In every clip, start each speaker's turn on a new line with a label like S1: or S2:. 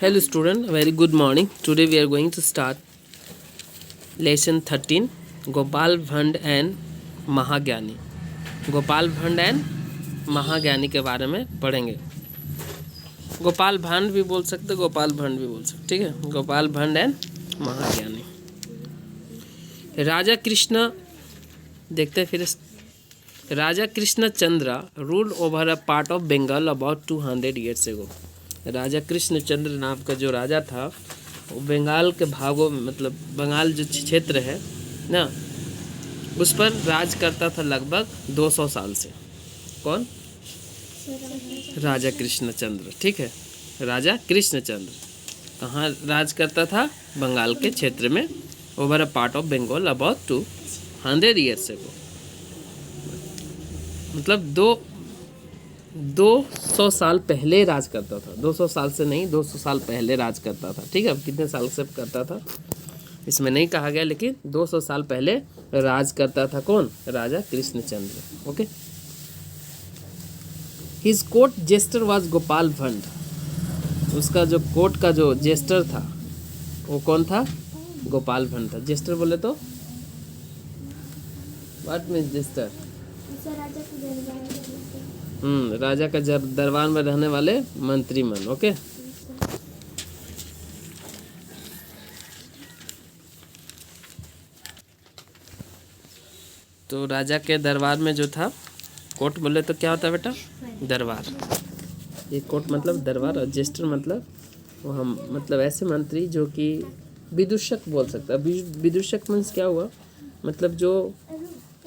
S1: Hello student, very good morning. Today we are going to start lesson 13 Gopal Bhand and Mahagyani. Gopal Bhand and Mahagyani के बारे में पढ़ेंगे। गोपाल भांड भी बोल सकते, गोपाल भंड भी बोल सकते, ठीक है। गोपाल भंड एंड महाज्ञानी। राजा कृष्ण, देखते हैं फिर। Raja Krishna Chandra ruled over a part of Bengal about 200 years ago. Raja Krishnachandra नाम का जो राजा था वो बंगाल के भागों में, मतलब बंगाल जो क्षेत्र है ना, उस पर राज करता था लगभग 200 साल से। कौन? राजा कृष्णचंद्र, ठीक है। राजा कृष्णचंद्र कहाँ राज करता था? बंगाल के क्षेत्र में। Over a part of Bengal about 200 years ago, मतलब 200 साल पहले राज करता था। 200 साल से नहीं, 200 साल पहले राज करता था, ठीक है। अब कितने साल से करता था इसमें नहीं कहा गया, लेकिन 200 साल पहले राज करता था। कौन? Raja Krishnachandra. Okay. His court jester was Gopal Bhand. उसका जो कोर्ट का जो जेस्टर था वो कौन था? गोपाल भंड था। जेस्टर बोले तो व्हाट मीन्स जेस्टर? राजा का दरबार में रहने वाले मंत्रीमन। ओके। तो राजा के दरबार में जो था, कोर्ट बोले तो क्या होता है बेटा? दरबार। ये कोर्ट मतलब दरबार, और जेस्टर मतलब वो हम मतलब ऐसे मंत्री जो कि विदूषक बोल सकता है। विदूषक मीन्स क्या हुआ? मतलब जो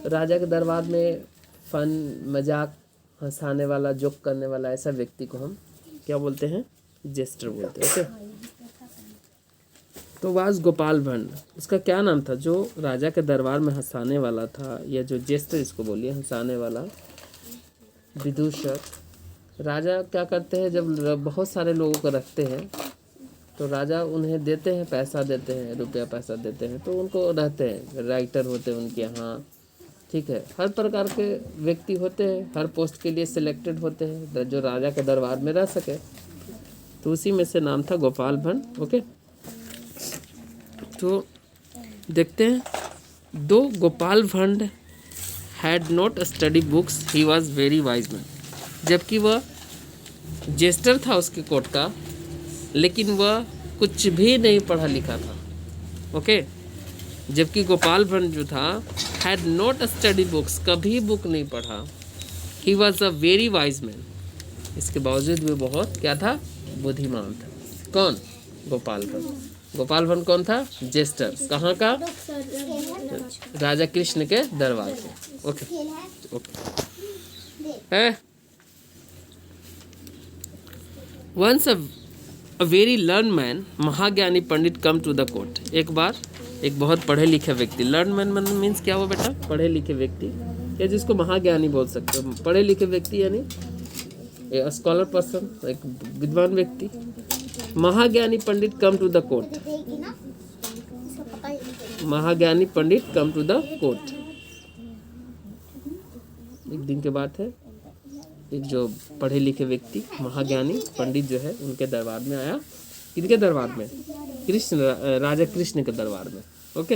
S1: राजा के दरबार में फन, मजाक, हंसाने वाला, जोक करने वाला, ऐसा व्यक्ति को हम क्या बोलते हैं? जेस्टर बोलते हैं। ओके। तो वाज गोपाल भंड, उसका क्या नाम था? जो राजा के दरबार में हंसाने वाला था, या जो जेस्टर इसको बोलिए, हंसाने वाला, विदूषक। राजा क्या करते हैं, जब बहुत सारे लोगों को रखते हैं तो राजा उन्हें देते हैं, पैसा देते हैं, रुपया पैसा देते हैं, तो उनको रहते हैं। राइटर होते हैं उनके यहाँ, ठीक है। हर प्रकार के व्यक्ति होते हैं, हर पोस्ट के लिए सिलेक्टेड होते हैं जो राजा के दरबार में रह सके। तो उसी में से नाम था गोपाल भंड। ओके। तो देखते हैं, though Gopal Bhand had not study books he was very wise man. जबकि वह जेस्टर था उसके कोर्ट का, लेकिन वह कुछ भी नहीं पढ़ा लिखा था। ओके। जबकि गोपाल भंड जो था हैड नॉट स्टडी बुक्स, कभी बुक नहीं पढ़ा। He was a very wise man, इसके बावजूद भी बहुत क्या था? बुद्धिमान था। कौन? गोपाल भंड। गोपाल भंड कौन था? जेस्टर। कहाँ का? राजा कृष्ण के दरबार के। Okay okay. Once a very learn man Mahagyani Pandit come to the court. एक बार एक बहुत पढ़े लिखे व्यक्ति, लर्न मैन मीन्स क्या हुआ बेटा? पढ़े लिखे व्यक्ति, या जिसको महाज्ञानी बोल सकते हो। पढ़े लिखे व्यक्ति यानी स्कॉलर पर्सन, एक विद्वान व्यक्ति। Mahagyani Pandit come to the court. Mahagyani Pandit come to the court. एक दिन के बात है, एक जो पढ़े लिखे व्यक्ति महाज्ञानी पंडित जो है उनके दरबार में आया। किनके दरबार में? राजा कृष्ण के दरबार में। Okay.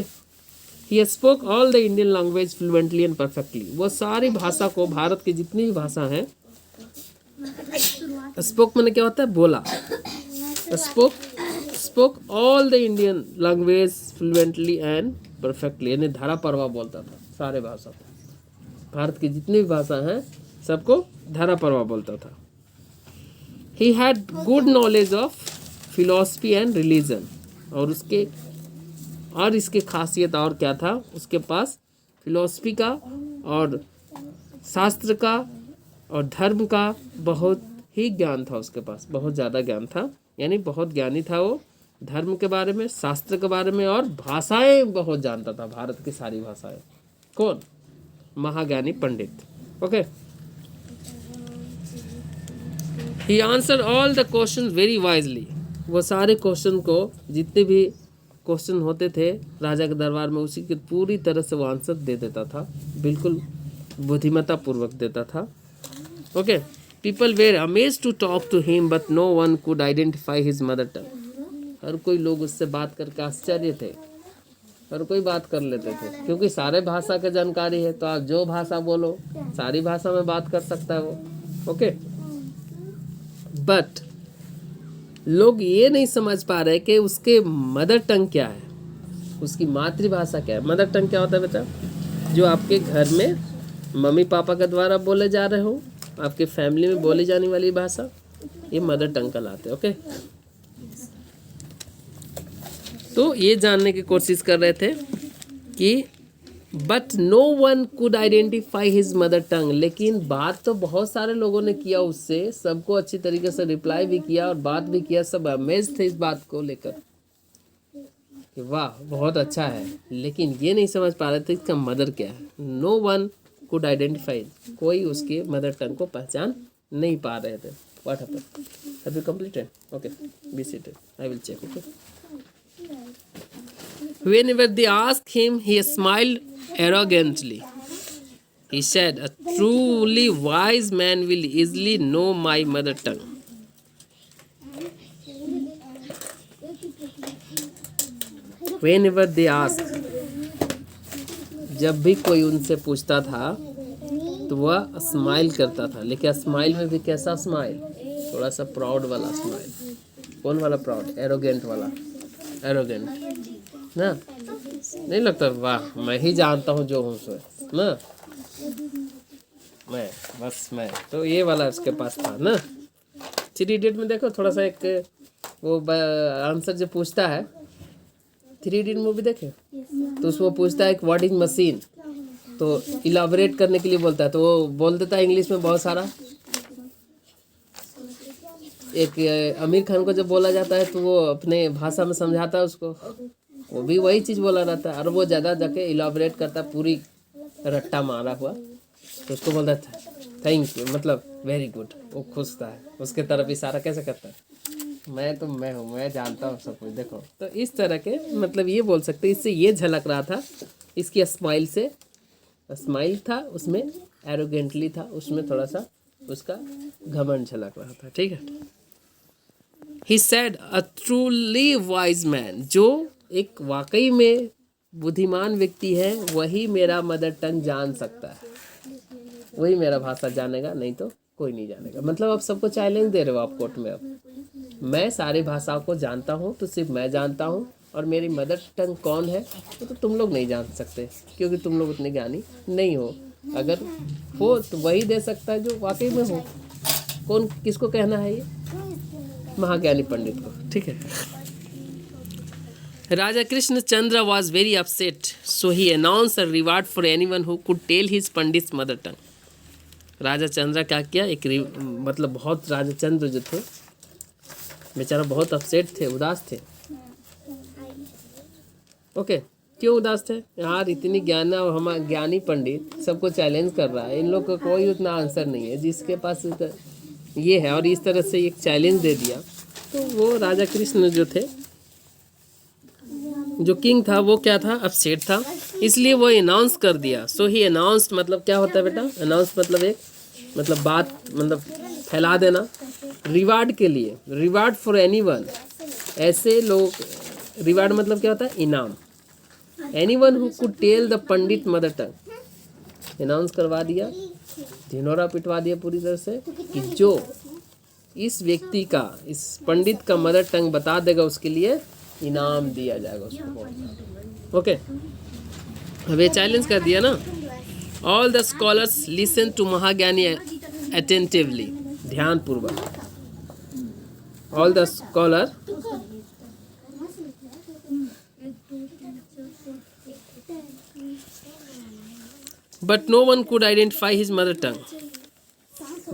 S1: He spoke all the Indian language fluently and perfectly. वो सारी भाषा को, भारत की जितनी भी भाषा है, स्पोक मैंने क्या होता है? बोला। Spoke all the Indian language fluently and perfectly, यानी धारा परवा बोलता था सारे भाषा को। भारत की जितनी भी भाषा हैं सबको धारा परवा बोलता था। He had good knowledge of philosophy and religion, और इसके खासियत और क्या था? उसके पास फिलॉसफी का और शास्त्र का और धर्म का बहुत ही ज्ञान था। उसके पास बहुत ज़्यादा ज्ञान था, यानी बहुत ज्ञानी था वो। धर्म के बारे में, शास्त्र के बारे में, और भाषाएं बहुत जानता था, भारत की सारी भाषाएं। कौन? Mahagyani Pandit. Okay. He answer all the question very wisely. वो सारे क्वेश्चन को, जितने भी क्वेश्चन होते थे राजा के दरबार में, उसी के पूरी तरह से वो आंसर दे देता था, बिल्कुल बुद्धिमत्ता पूर्वक देता था। Okay. People were amazed to talk to him but no one could identify his mother tongue. हर कोई लोग उससे बात करके आश्चर्य थे, हर कोई बात कर लेते थे, क्योंकि सारे भाषा की जानकारी है, तो आप जो भाषा बोलो सारी भाषा में बात कर सकता है वो। ओके, बट लोग ये नहीं समझ पा रहे कि उसके मदर टंग क्या है, उसकी मातृभाषा क्या है। मदर टंग क्या होता है बेटा? जो आपके घर में मम्मी पापा के द्वारा बोले जा रहे हो, आपके फैमिली में बोली जाने वाली भाषा, ये मदर टंग कहलाते हैं। ओके, तो ये जानने की कोशिश कर रहे थे कि but no one could identify his mother tongue. लेकिन बात तो बहुत सारे लोगों ने किया उससे, सबको अच्छी तरीके से रिप्लाई भी किया और बात भी किया, सब अमेज थे इस बात को लेकर कि वाह बहुत अच्छा है, लेकिन ये नहीं समझ पा रहे थे इसका मदर क्या है। नो वन कुड आइडेंटिफाई, कोई उसके मदर टंग को पहचान नहीं पा रहे थे। What happened? Have you completed? Okay, be seated, I will check. Okay, whenever they asked him, he smiled arrogantly. He said, a truly wise man will easily know my mother tongue. Whenever they asked, जब भी कोई उनसे पूछता था तो वह smile करता था, लेकिन स्माइल में भी कैसा स्माइल? थोड़ा सा प्राउड वाला स्माइल। कौन वाला प्राउड? एरोगेंट वाला। एरोगेंट ना, नहीं लगता वाह मैं ही जानता हूँ जो हूँ सो ना, मैं बस मैं, तो ये वाला उसके पास था ना। 3 इडियट में देखो थोड़ा सा एक वो आंसर जो पूछता है, 3 इडियट मूवी देखे तो उसको पूछता है व्हाट इज मशीन, तो इलाबोरेट करने के लिए बोलता है, तो वो बोल देता है इंग्लिश में बहुत सारा। एक आमिर खान को जब बोला जाता है तो वो अपने भाषा में समझाता है उसको, वो भी वही चीज़ बोला रहता है, और वो ज़्यादा जाके इलाबोरेट करता है पूरी रट्टा मारा हुआ, तो उसको बोलता है थैंक यू, मतलब वेरी गुड। वो खुश था, उसके तरफ इशारा कैसे करता है, मैं हूँ, मैं जानता हूँ सब कुछ। देखो तो इस तरह के मतलब ये बोल सकते, इससे ये झलक रहा था इसकी स्माइल से, स्माइल था उसमें, एरोगेंटली था उसमें, थोड़ा सा उसका घमंड झलक रहा था। ठीक है, he said a truly wise man, जो एक वाकई में बुद्धिमान व्यक्ति है वही मेरा मदर टंग जान सकता है, वही मेरा भाषा जानेगा, नहीं तो कोई नहीं जानेगा। मतलब आप सबको चैलेंज दे रहे हो आप कोर्ट में, अब मैं सारी भाषाओं को जानता हूँ तो सिर्फ मैं जानता हूँ, और मेरी मदर टंग कौन है तो तुम लोग नहीं जान सकते, क्योंकि तुम लोग उतने ज्ञानी नहीं हो। अगर हो तो वही दे सकता है जो वाकई में हो। कौन, किसको कहना है ये? महाज्ञानी पंडित को। ठीक है, Raja Krishna Chandra was very upset, so he announced a reward for anyone who could tell his Pandit's mother tongue. राजा चंद्र क्या किया, एक मतलब बहुत, राजा चंद्र जो थे बेचारा बहुत अपसेट थे, उदास थे। ओके, क्यों उदास थे यार? इतनी ज्ञानी पंडित सबको चैलेंज कर रहा है, इन लोग का कोई उतना आंसर नहीं है, जिसके पास ये है, और इस तरह से एक चैलेंज दे दिया, तो वो राजा कृष्ण जो थे, जो किंग था, वो क्या था, अपसेट था, इसलिए वो अनाउंस कर दिया। सो ही अनाउंस्ड, मतलब क्या होता है बेटा? अनाउंस मतलब एक, मतलब बात, मतलब फैला देना, रिवार्ड के लिए, रिवार्ड फॉर एनीवन, ऐसे लोग, रिवार्ड मतलब क्या होता है? इनाम। Anyone who could tell the pandit mother tongue, announce करवा दिया, ढिंढोरा पिटवा दिया पूरी तरह से कि जो इस व्यक्ति का, इस पंडित का मदर टंग बता देगा उसके लिए इनाम दिया जाएगा उसको। ओके, अब ये चैलेंज कर दिया ना। All the scholars listen to Mahagyani attentively, ध्यान पूर्वक। All the scholar, but no one could identify his mother tongue.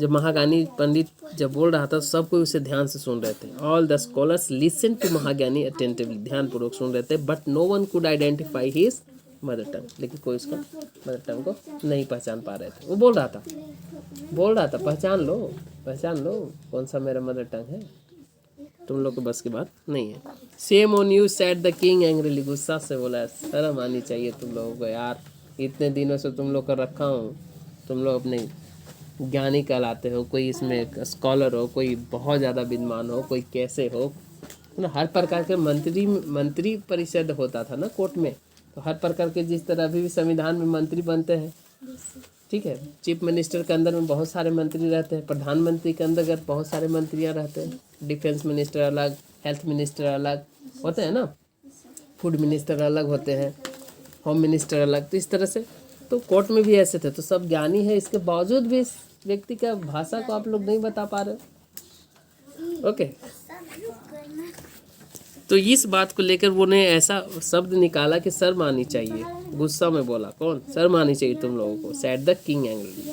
S1: जब महाज्ञानी पंडित जब बोल रहा था सब कोई उसे ध्यान से सुन रहे थे। All the scholars listen to Mahagyani attentively, ध्यान पूर्वक सुन रहे थे, but no one could identify his mother tongue, लेकिन कोई उसका मदर टंग को नहीं पहचान पा रहे थे। वो बोल रहा था पहचान लो कौन सा मेरा मदर टंग है, तुम लोग को बस की बात नहीं है। Same on you said the king angrily, गुस्सा से बोला, शर्म आनी चाहिए तुम लोगों को यार, इतने दिनों से तुम लोग का रखा हूँ, तुम लोग अपने ज्ञानी कहलाते हो, कोई इसमें स्कॉलर हो, कोई बहुत ज़्यादा विद्वान हो, कोई कैसे हो ना। हर प्रकार के मंत्री परिषद होता था ना कोर्ट में, तो हर प्रकार के जिस तरह अभी भी संविधान में मंत्री बनते हैं, ठीक है। चीफ मिनिस्टर के अंदर में बहुत सारे मंत्री रहते हैं, प्रधानमंत्री के अंदर बहुत सारे मंत्रियाँ रहते हैं, डिफेंस मिनिस्टर अलग, हेल्थ मिनिस्टर अलग होते हैं ना, फूड मिनिस्टर अलग होते हैं, होम मिनिस्टर अलग। तो इस तरह से तो कोर्ट में भी ऐसे थे। तो सब ज्ञानी है, इसके बावजूद भी इस व्यक्ति का भाषा को आप लोग नहीं बता पा रहे। ओके, तो इस बात को लेकर वो ने ऐसा शब्द निकाला कि शर्म आनी चाहिए। गुस्सा में बोला, कौन? शर्म आनी चाहिए तुम लोगों को। Said the king angry,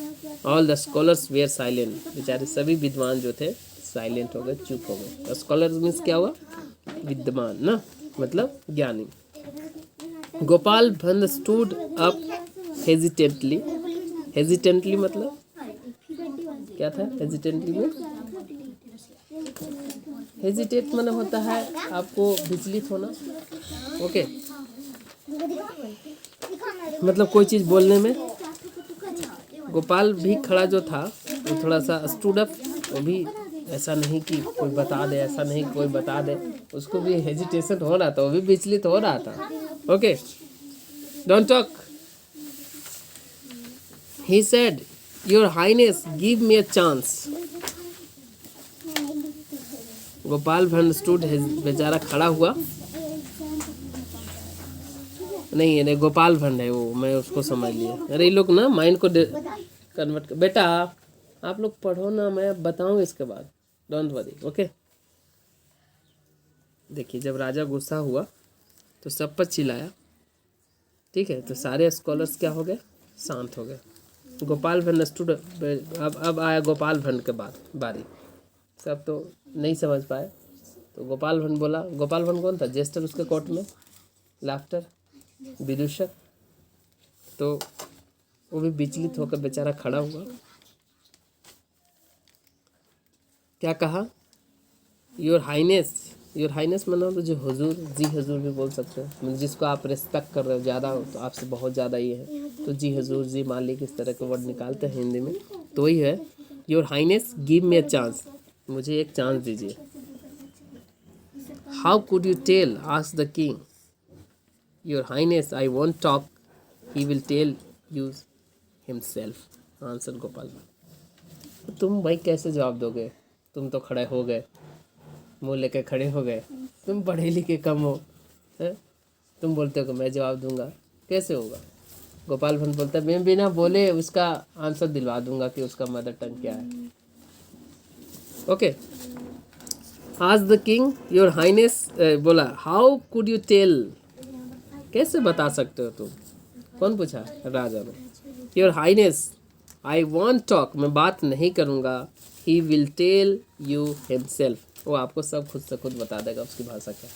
S1: all the scholars were silent. बेचारे सभी विद्वान जो थे साइलेंट हो गए, चुप हो गए। स्कॉलर मीन्स क्या हुआ? विद्वान ना, मतलब ज्ञानी। Gopal Bhand stood up hesitantly. Hesitantly मतलब क्या था? हेजिटेंटली में हेजिटेट मतलब होता है आपको विचलित होना। ओके, मतलब कोई चीज़ बोलने में। गोपाल भी खड़ा जो था वो थोड़ा सा स्टूड अप, वो भी ऐसा नहीं कि कोई बता दे, ऐसा नहीं कोई बता दे, उसको भी हेजिटेशन हो रहा था, वो भी विचलित हो रहा था। Okay, don't talk, he said, your highness give me a chance. Gopal Bhand stood, बेचारा खड़ा हुआ। नहीं, गोपाल भंड है वो, मैं उसको समझ लिया। अरे ये लोग ना माइंड को कन्वर्ट कर। बेटा आप लोग पढ़ो ना, मैं बताऊंगा इसके बाद, डोंट वरी। ओके, देखिए जब राजा गुस्सा हुआ तो सब पर चिल्लाया, ठीक है। तो सारे स्कॉलर्स क्या हो गए? शांत हो गए। गोपाल भंड स्टूड, अब आया गोपाल भंड के बाद बारी। सब तो नहीं समझ पाए, तो गोपाल भंड बोला। गोपाल भंड कौन था? जेस्टर उसके कोर्ट में, लाफ्टर, विदूषक। तो वो भी विचलित होकर बेचारा खड़ा हुआ। क्या कहा? Your highness. योर हाइनेस मतलब जो हुजूर, जी हुजूर भी बोल सकते हो, जिसको आप रिस्पेक्ट कर रहे हो ज़्यादा हो, तो आपसे बहुत ज़्यादा ये है, तो जी हुजूर, जी मालिक, इस तरह के वर्ड निकालते हैं हिंदी में, तो वही है। Your highness give me a chance, मुझे एक चांस दीजिए। How could you tell? Ask the king. Your highness I want talk, he will tell you himself, answer Gopal. तुम भाई कैसे जवाब दोगे? तुम तो खड़े हो गए, मुँह लेके खड़े हो गए, तुम पढ़े लिखे कम हो, है? तुम बोलते हो कि मैं जवाब दूंगा, कैसे होगा? गोपाल भंड बोलता है, मैं बिना बोले उसका आंसर दिलवा दूंगा कि उसका मदर टंग क्या है। ओके, आज द किंग, योर हाइनेस, बोला हाउ कुड यू टेल, कैसे बता सकते हो तुम? कौन पूछा? राजा ने। Your highness I want talk, मैं बात नहीं करूँगा। He will tell you himself, वो आपको सब खुद से खुद बता देगा उसकी भाषा क्या।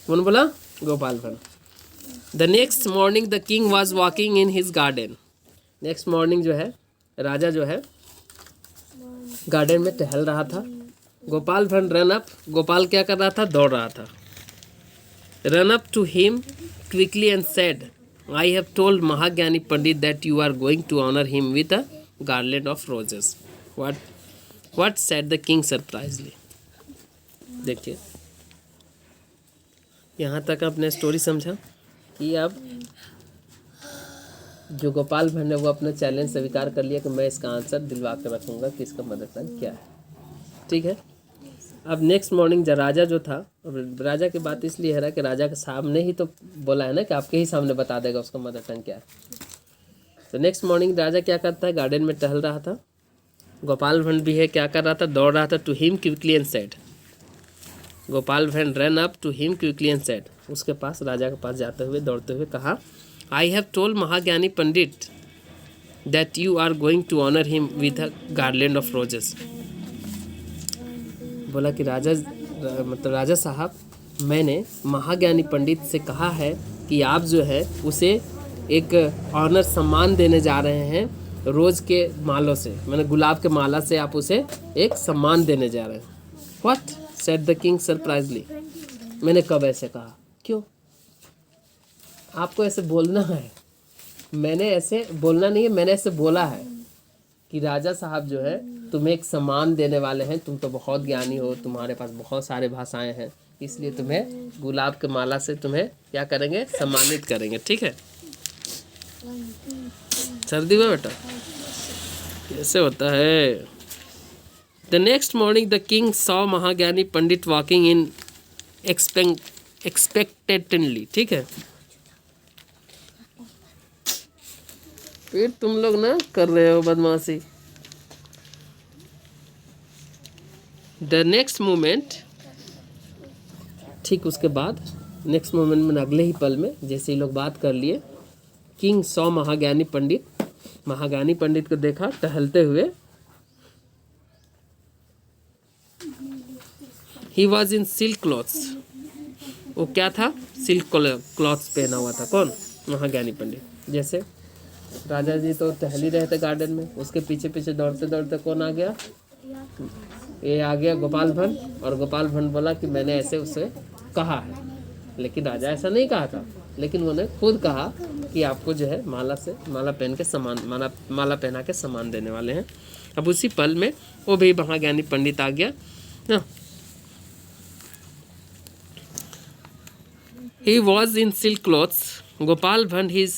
S1: कौन बोला? Gopal Bhand. The next morning the king was walking in his garden. Next morning जो है, राजा जो है गार्डन में टहल रहा था। गोपाल भंड रन अप, गोपाल क्या कर रहा था? दौड़ रहा था। Run up to him quickly and said, I have told Mahagyani Pandit that you are going to honour him with a garland of roses. What said the king surprisingly. देखिए यहाँ तक आपने स्टोरी समझा कि अब जो गोपाल भंड है वो अपना चैलेंज स्वीकार कर लिया कि मैं इसका आंसर दिलवा कर रखूँगा कि इसका मदर टंग क्या है, ठीक है। अब नेक्स्ट मॉर्निंग जब राजा जो था, अब राजा की बात इसलिए है रहा कि राजा के सामने ही तो बोला है ना कि आपके ही सामने बता देगा उसका मदर टंग क्या है। तो नेक्स्ट मॉर्निंग राजा क्या करता है? गार्डन में टहल रहा था। गोपाल भंड भी है, क्या कर रहा था? दौड़ रहा था। To him quickly and said, Gopal Bhand run up to him quickly and said, उसके पास, राजा के पास जाते हुए, दौड़ते हुए कहा, I have told Mahagyani Pandit that you are going to honour him with a garland of roses. बोला कि राजा, मतलब राजा साहब, मैंने महाज्ञानी पंडित से कहा है कि आप जो है उसे एक ऑनर सम्मान देने जा रहे हैं, रोज़ के मालों से, मैंने गुलाब के माला से आप उसे एक सम्मान देने जा रहे हैं। व्हाट सेड द किंग सरप्राइजली, मैंने कब ऐसे कहा? क्यों? आपको ऐसे बोलना है, मैंने ऐसे बोलना नहीं है, मैंने ऐसे बोला है कि राजा साहब जो है तुम्हें एक सम्मान देने वाले हैं, तुम तो बहुत ज्ञानी हो, तुम्हारे पास बहुत सारे भाषाएं हैं, इसलिए तुम्हें गुलाब के माला से तुम्हें क्या करेंगे, सम्मानित करेंगे। ठीक है, सर्दी में बेटा कैसे होता है। The next morning the king saw Mahagyani Pandit walking in expectedly. ठीक है, फिर तुम लोग ना कर रहे हो बदमाशी। द नेक्स्ट मोमेंट, ठीक उसके बाद नेक्स्ट मोमेंट में अगले ही पल में जैसे ही लोग बात कर लिए, किंग सॉ महाज्ञानी पंडित, महाज्ञानी पंडित को देखा टहलते हुए। He was in silk clothes, वो क्या था, सिल्क क्लॉथ्स पहना हुआ था। कौन, महाज्ञानी पंडित। जैसे राजा जी तो टहल ही रहे थे गार्डन में, उसके पीछे पीछे दौड़ते दौड़ते कौन आ गया, ये आ गया गोपाल भट्ट। और गोपाल भट्ट बोला कि मैंने ऐसे उसे कहा है, लेकिन राजा ऐसा नहीं कहा था, लेकिन उन्होंने खुद कहा कि आपको जो है माला से, माला पहन के सम्मान, माला पहना के सम्मान देने वाले हैं। अब उसी पल में वो भी महाज्ञानी पंडित आ गया ना। He was in silk clothes. Gopal Bhatt his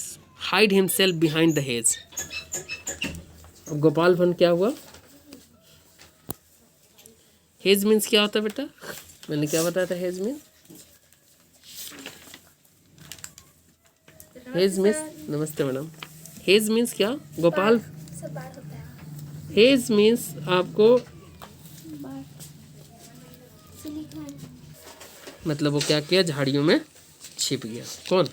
S1: hide himself behind the hedge. अब गोपाल भट्ट क्या हुआ, हेज मीन्स क्या होता है बेटा, मैंने क्या बताया था, हेज मीन्स, हेज मीन्स, नमस्ते मैडम, हेज मीन्स क्या, गोपाल, हेज मीन्स आपको मतलब वो क्या किया, झाड़ियों में छिप गया। कौन,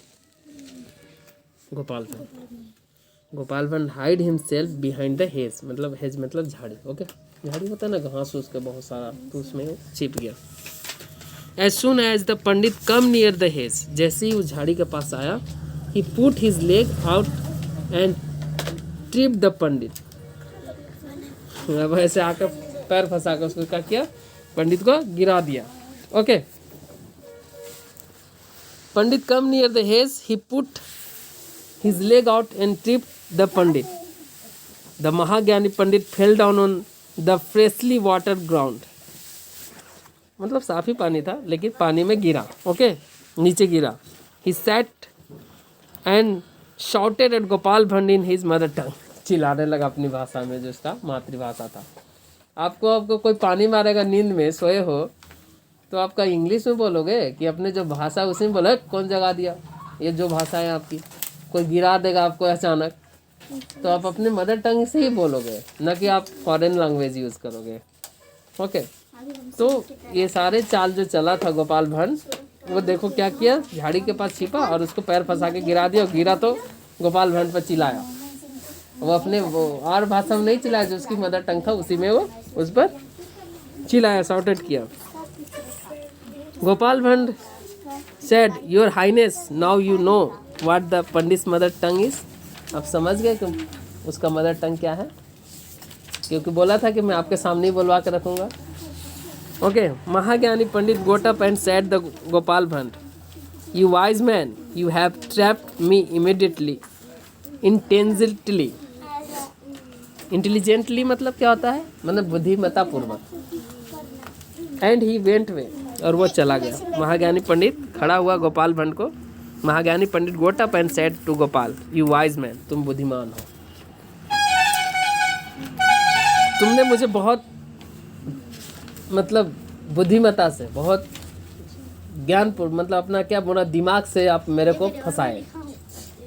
S1: Gopal Bhatt. Gopal Bhatt hide himself behind the hedge, मतलब हेज मतलब झाड़ी। ओके, झाड़ी होता है ना घास उसका बहुत सारा, तो उसमें छिप गया। As soon as the pandit come near the hedge, जैसे ही वो झाड़ी के पास आया, he put his leg out and trip the pandit. ऐसे आकर पैर फंसा कर उसको क्या किया, पंडित को गिरा दिया। Okay, Pandit come near the hedge, he put his leg out and tripped the pandit. The Mahagyani Pandit fell down on the freshly watered ground. मतलब साफ ही पानी था लेकिन पानी में गिरा। ओके, नीचे गिरा। He sat and shouted at Gopal Bhatt in his mother tongue. चिल्लाने लगा अपनी भाषा में जो उसका मातृभाषा था। आपको कोई पानी मारेगा नींद में, सोए हो, तो आपका इंग्लिश में बोलोगे कि अपने जो भाषा उसी में बोलो, कौन जगा दिया, ये जो भाषा है आपकी। कोई गिरा देगा आपको अचानक, तो आप अपने मदर टंग से ही बोलोगे, न कि आप फॉरेन लैंग्वेज यूज़ करोगे। ओके, तो ये सारे चाल जो चला था गोपाल भट्ट, वो देखो क्या किया, झाड़ी के पास छिपा और उसको पैर फंसा के गिरा दिया। और गिरा तो गोपाल भट्ट पर चिल्लाया। वो अपने वो और भाषा में नहीं चिल्लाया, जो उसकी मदर टंग था उसी में वो उस पर चिल्लाया, शॉर्टेड किया। Gopal Bhatt said, your highness, now you know what the pandit mother tongue is. आप समझ गए कि उसका मदर टंग क्या है, क्योंकि बोला था कि मैं आपके सामने ही बोलवा के रखूँगा। Okay, Mahagyani Pandit got up and said the Gopal Bhatt, you wise man, you have trapped me immediately, intelligently. Intelligently मतलब क्या होता है, मतलब बुद्धिमत्ता पूर्वक। एंड ही वेंट वे, और वो चला गया। महाज्ञानी पंडित खड़ा हुआ गोपाल भट्ट को। Mahagyani Pandit got up and said to Gopal, you wise man, तुम बुद्धिमान हो, तुमने मुझे बहुत मतलब बुद्धिमत्ता से, बहुत ज्ञानपूर्ण, मतलब अपना क्या बोला, दिमाग से आप मेरे को फंसाए,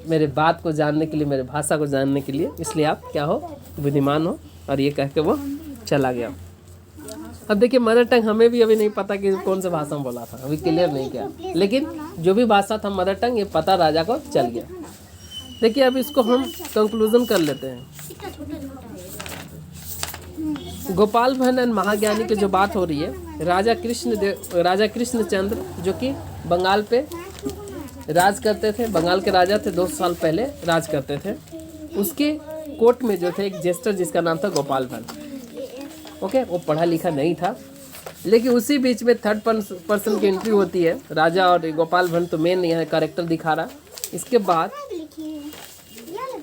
S1: मेरे बात को जानने के लिए, मेरे भाषा को जानने के लिए, इसलिए आप क्या हो, बुद्धिमान हो। और ये कह के वो चला गया। अब देखिए, मदर टंग हमें भी अभी नहीं पता कि कौन सा भाषा में बोला था, अभी क्लियर नहीं किया, लेकिन जो भी भाषा था मदर टंग, ये पता राजा को चल गया। देखिए, अब इसको हम कंक्लूजन कर लेते हैं। गोपाल भट्ट एंड महाज्ञानी की जो बात हो रही है, राजा कृष्णचंद्र जो कि बंगाल पे राज करते थे, बंगाल के राजा थे, 200 साल पहले राज करते थे। उसके कोर्ट में जो थे एक जेस्टर जिसका नाम था गोपाल भट्ट। ओके, वो पढ़ा लिखा नहीं था, लेकिन उसी बीच में थर्ड पर्सन की एंट्री होती है। राजा और गोपाल भट्ट तो मेन यहाँ कैरेक्टर दिखा रहा। इसके बाद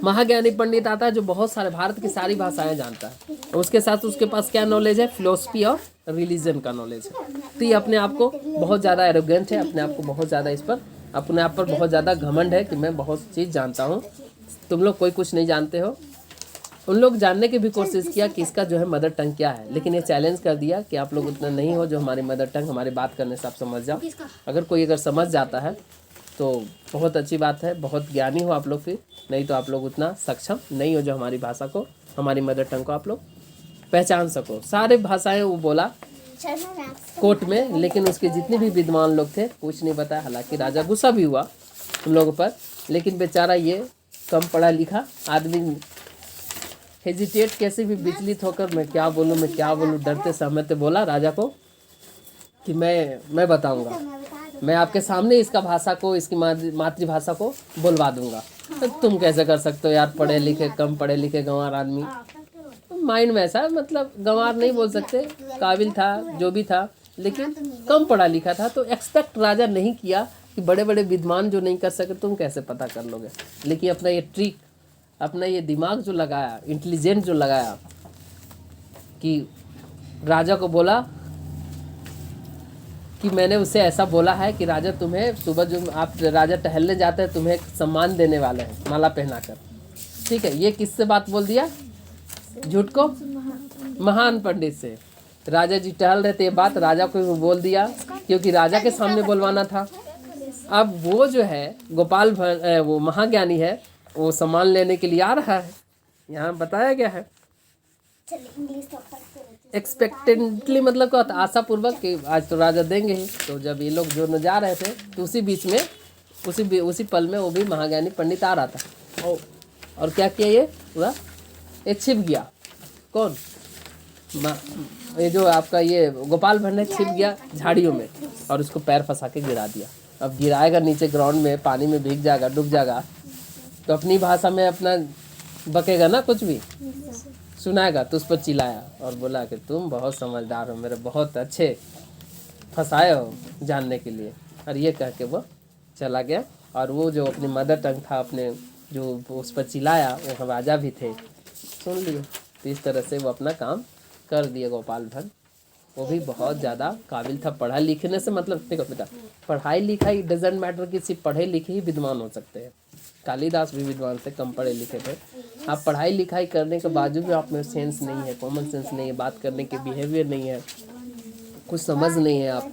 S1: महाज्ञानी पंडित आता है जो बहुत सारे भारत की सारी भाषाएं जानता है, उसके साथ उसके पास क्या नॉलेज है, फिलोसफी और रिलीजन का नॉलेज है। तो ये अपने आप को बहुत ज़्यादा एरोगेंट है, अपने आप को बहुत ज़्यादा इस पर अपने आप पर बहुत ज़्यादा घमंड है कि मैं बहुत चीज़ जानता हूँ, तुम लोग कोई कुछ नहीं जानते हो। उन लोग जानने की भी कोशिश किया कि इसका जो है मदर टंग क्या है, लेकिन ये चैलेंज कर दिया कि आप लोग उतना नहीं हो जो हमारी मदर टंग हमारी बात करने से आप समझ जाओ। अगर कोई समझ जाता है तो बहुत अच्छी बात है, बहुत ज्ञानी हो आप लोग, फिर नहीं तो आप लोग उतना सक्षम नहीं हो जो हमारी भाषा को, हमारी मदर टंग को आप लोग पहचान सको। सारे भाषाएं वो बोला कोर्ट में, लेकिन उसके जितने भी विद्वान लोग थे कुछ नहीं बताया। हालांकि राजा गुस्सा भी हुआ उन लोगों पर, लेकिन बेचारा ये कम पढ़ा लिखा आदमी हेजिटेट कैसे भी विचलित होकर मैं क्या बोलूँ डरते सहमते बोला राजा को कि मैं बताऊंगा, मैं आपके सामने इसका भाषा को, इसकी मातृभाषा को बुलवा दूंगा। तो तुम कैसे कर सकते हो यार, पढ़े लिखे कम पढ़े लिखे गंवार आदमी। माइंड में ऐसा मतलब गंवार नहीं बोल सकते, काबिल था जो भी था, लेकिन कम पढ़ा लिखा था। तो एक्सपेक्ट राजा नहीं किया कि बड़े बड़े विद्वान जो नहीं कर सके तुम कैसे पता कर लोगे। लेकिन अपना ये ट्रिक, अपना ये दिमाग जो लगाया, इंटेलिजेंट जो लगाया, कि राजा को बोला कि मैंने उसे ऐसा बोला है कि राजा तुम्हें सुबह जो आप राजा टहलने जाते हैं तुम्हें सम्मान देने वाले हैं माला पहनाकर। ठीक है, ये किससे बात बोल दिया, झूठ को महान पंडित से। राजा जी टहल रहे थे, ये बात राजा को बोल दिया क्योंकि राजा के सामने बोलवाना था। अब वो जो है गोपाल वो महाज्ञानी है, वो सम्मान लेने के लिए आ रहा है। यहाँ बताया गया है एक्सपेक्टेंटली, मतलब क्या होता है, आशा पूर्वक कि आज तो राजा देंगे ही। तो जब ये लोग जो न जा रहे थे तो उसी बीच में उसी पल में वो भी महाज्ञानी पंडित आ रहा था। और क्या किया ये पूरा, ये छिप गया। कौन, ये जो आपका ये गोपाल भट्ट है, छिप गया झाड़ियों में और उसको पैर फंसा के गिरा दिया। अब गिराएगा नीचे ग्राउंड में, पानी में भीग जाएगा, डूब जाएगा, तो अपनी भाषा में अपना बकेगा ना, कुछ भी सुनाएगा। तो उस पर चिल्लाया और बोला कि तुम बहुत समझदार हो, मेरे बहुत अच्छे फंसाए हो जानने के लिए। और ये कह के वो चला गया। और वो जो अपनी मदर टंग था, अपने जो उस पर चिल्लाया, वो राजा भी थे, सुन लिए। तो इस तरह से वो अपना काम कर दिया गोपाल भट्ट। वो भी बहुत ज़्यादा काबिल था। पढ़ा लिखने से मतलब, देखो बेटा, पढ़ाई लिखाई डजेंट मैटर कि सिर्फ पढ़े लिखे ही विद्वान हो सकते हैं। कालिदास भी विद्वान थे, कम पढ़े लिखे थे। आप पढ़ाई लिखाई करने के बावजूद भी आप में सेंस नहीं है, कॉमन सेंस नहीं है, बात करने के बिहेवियर नहीं है, कुछ समझ नहीं है आप,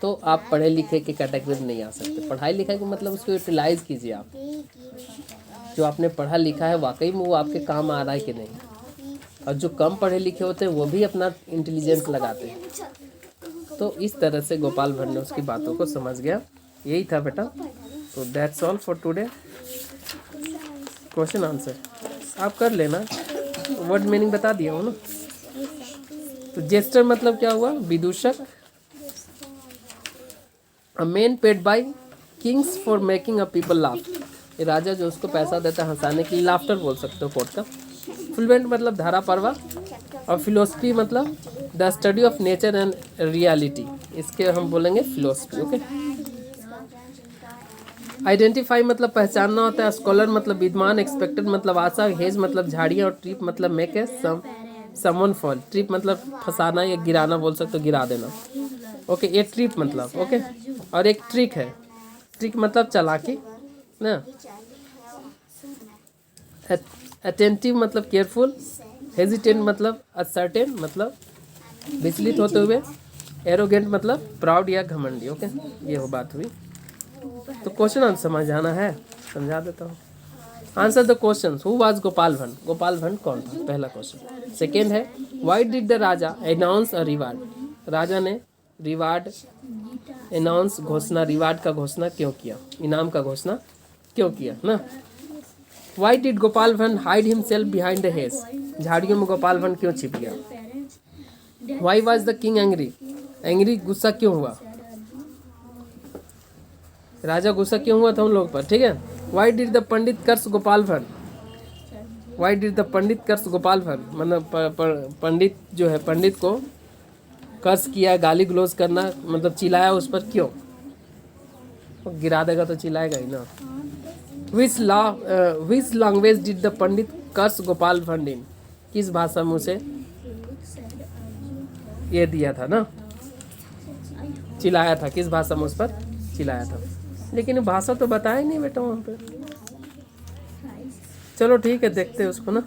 S1: तो आप पढ़े लिखे के कैटेगरी में नहीं आ सकते। पढ़ाई लिखाई को मतलब उसको यूटिलाइज कीजिए आप। जो आपने पढ़ा लिखा है वाकई में वो आपके काम आ रहा है कि नहीं। और जो कम पढ़े लिखे होते हैं वो भी अपना इंटेलिजेंस लगाते हैं। तो इस तरह से गोपाल भट्ट ने उसकी बातों को समझ गया। यही था बेटा। तो that's all for today. Question answer आप कर लेना, वर्ड मीनिंग बता दिया हो ना। तो जेस्टर मतलब क्या हुआ, विदूषक। A man paid by kings for making a people laugh. ये राजा जो उसको पैसा देता है हंसाने के लिए, लाफ्टर बोल सकते हो कोर्ट का। फ्लुएंट मतलब धारा पर्वा। और फिलोसफी मतलब the study of nature and reality, इसके हम बोलेंगे फिलोसफी। ओके। आइडेंटिफाई मतलब पहचानना होता है। स्कॉलर मतलब विद्वान। एक्सपेक्टेड मतलब आशा। हेज मतलब झाड़ियाँ। और ट्रिप मतलब make a someone fall. Trip मतलब फंसाना या गिराना बोल सकते हो, गिरा देना। ओके, ये ट्रिप मतलब। ओके। और एक ट्रिक है, ट्रिक मतलब चालाकी ना। अटेंटिव मतलब केयरफुल। हेजिटेंट मतलब असर्टेन मतलब विचलित होते हुए। एरोगेंट मतलब प्राउड या घमंडी। ओके, ये हो बात हुई। तो क्वेश्चन आंसर समझाना है, समझा देता हूँ। Answer the question. Who was Gopal Bhatt, Gopal Bhatt कौन था, पहला क्वेश्चन। सेकेंड है why did the raja announce a reward, राजा ने रिवार्ड अनाउंस घोषणा, रिवार्ड का घोषणा क्यों किया, इनाम का घोषणा क्यों किया ना। Why did Gopal Bhatt hide himself behind the hedge, झाड़ियों में गोपाल भट्ट क्यों छिप गया। Why was the king angry, angry गुस्सा क्यों हुआ, राजा गुस्सा क्यों हुआ था उन लोगों पर, ठीक है। Why did the pandit curse Gopal Bhatt, why did the pandit curse Gopal Bhatt, मतलब पंडित जो है पंडित को कर्स किया, गाली गलौज करना मतलब चिल्लाया उस पर क्यों, गिरा देगा तो चिल्लाएगा ही ना। Which language did the pandit curse Gopal भंड इन? किस भाषा में उसे ये दिया था ना, चिल्लाया था, किस भाषा में उस पर चिल्लाया था? लेकिन भाषा तो बताया नहीं बेटा वहाँ पे। चलो ठीक है, देखते हैं उसको ना।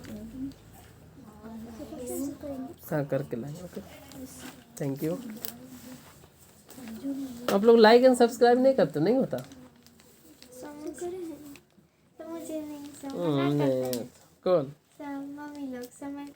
S1: हाँ करके लाएंगे। Okay, thank you. आप लोग लाइक एंड सब्सक्राइब नहीं करते? नहीं होता?
S2: तो मुझे नहीं समझ
S1: कौन?
S2: मम्मी लोग समय